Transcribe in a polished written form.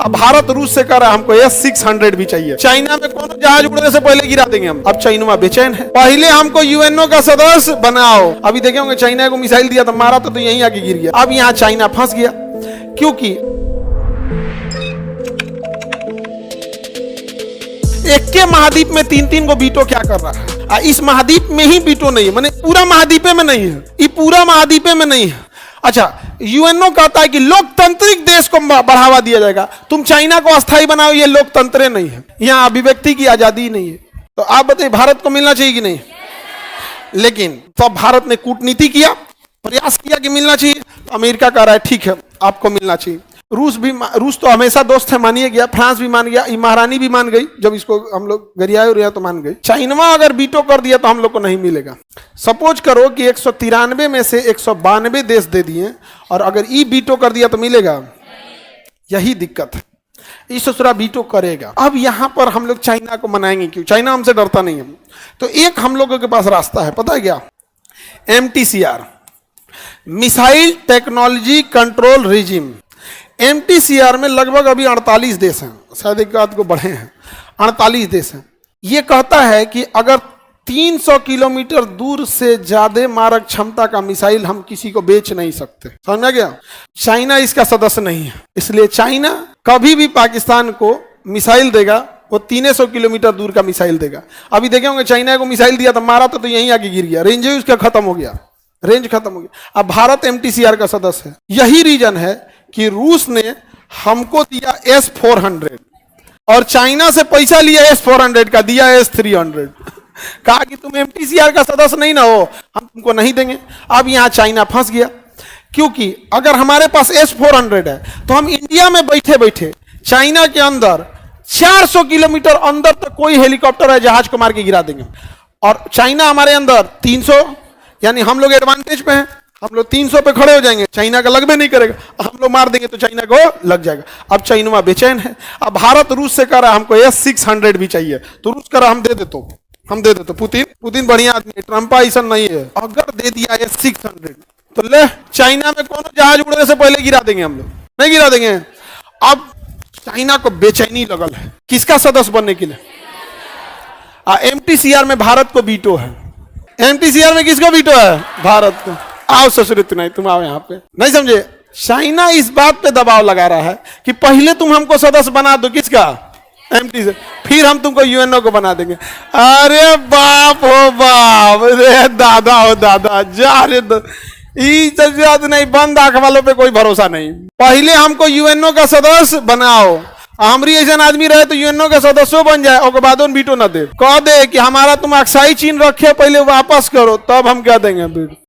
अब भारत रूस से कह रहा है हमको S-600 भी चाहिए। चाइना में कोनो जहाज उड़ने से पहले गिरा देंगे हम। अब चाइना बेचैन है, पहले हमको यूएनओ का सदस्य बनाओ। अभी देखे होंगे चाइना को मिसाइल दिया था, मारा तो यहीं आके गिर गया। अब यहाँ चाइना फंस गया, क्योंकि एक के महाद्वीप में तीन तीन को बीटो क्या कर रहा है। इस महाद्वीप में ही बीटो नहीं है, माने पूरा महाद्वीपे में नहीं है, ये पूरा महाद्वीपे में नहीं है। अच्छा, यूएनओ कहता है कि लोकतांत्रिक देश को बढ़ावा दिया जाएगा, तुम चाइना को अस्थायी बनाओ, ये लोकतंत्र नहीं है, यहाँ अभिव्यक्ति की आजादी नहीं है। तो आप बताइए भारत को मिलना चाहिए कि नहीं? लेकिन तब तो भारत ने कूटनीति किया, प्रयास किया कि मिलना चाहिए। तो अमेरिका कह रहा है ठीक है आपको मिलना चाहिए। रूस तो हमेशा दोस्त है, मानिए गया। फ्रांस भी मान गया, महारानी भी मान गई, जब इसको हम लोग गरियाए तो मान गई। चाइना अगर बीटो कर दिया तो हम लोग को नहीं मिलेगा। सपोज करो कि 193 में से 192 देश दे दिए, और अगर ई बीटो कर दिया तो मिलेगा? यही दिक्कत है, इस ससुरा बीटो करेगा। अब यहां पर हम लोग चाइना को मनाएंगे क्यों? चाइना हमसे डरता नहीं है। तो एक हम लोगों के पास रास्ता है, पता है क्या? MTCR, missile technology control regime. MTCR में लगभग अभी 48 देश हैं, शायद एक आध को बढ़े हैं, 48 देश हैं। ये कहता है कि अगर 300 किलोमीटर दूर से ज्यादा मारक क्षमता का मिसाइल हम किसी को बेच नहीं सकते। समझ में गया? चाइना इसका सदस्य नहीं है, इसलिए चाइना कभी भी पाकिस्तान को मिसाइल देगा वो 300 किलोमीटर दूर का मिसाइल देगा। अभी देखे होंगे चाइना को मिसाइल दिया था, मारा तो यहीं आके गिर गया, रेंज उसका खत्म हो गया, रेंज खत्म हो गया। अब भारत MTCR का सदस्य है। यही रीजन है कि रूस ने हमको दिया S-400 और चाइना से पैसा लिया S-400 का, दिया S-300 कहा कि तुम MTCR का सदस्य नहीं ना हो, हम तुमको नहीं देंगे। अब यहाँ चाइना फंस गया, क्योंकि अगर हमारे पास S-400 है तो हम इंडिया में बैठे बैठे चाइना के अंदर 400 किलोमीटर अंदर तक कोई हेलीकॉप्टर है जहाज को मार के गिरा देंगे, और चाइना हमारे अंदर 300, यानी हम लोग एडवांटेज पे हैं, हम लोग 300 पे खड़े हो जाएंगे, चाइना का लगभग नहीं करेगा, हम लोग मार देंगे तो चाइना को लग जाएगा। अब चाइना बेचैन है। अब भारत रूस से कह रहा है हमको S-600 भी चाहिए, तो रूस कह रहा हम दे देते। पुतिन बढ़िया आदमी है, ट्रंप ऐसा नहीं है। अगर दे दिया S-600 तो ले चाइना में कोनो जहाज उड़ने से पहले गिरा देंगे, हम लोग नहीं गिरा देंगे। अब चाइना को बेचैनी लगल है किसका सदस्य बनने के लिए? MTCR में भारत को बीटो है। MTCR में किसको बीटो है? भारत को। आओ ससुरित नहीं, तुम आओ यहाँ पे। नहीं समझे? चाइना इस बात पे दबाव लगा रहा है कि पहले तुम हमको सदस्य बना दो, किसका? MTCR, फिर हम तुमको UNO को बना देंगे। अरे बाप हो बाप, रे दादा हो दादा, जा रे नहीं, बंद आंख वालों पे कोई भरोसा नहीं। पहले हमको UNO का सदस्य बनाओ, हमारी ऐसा आदमी रहे तो UNO के सदस्य बन जाए, और बाद में बीटो ना दे, कह दे कि हमारा तुम अक्साई चीन रखे, पहले वापस करो, तब हम क्या देंगे बीटो।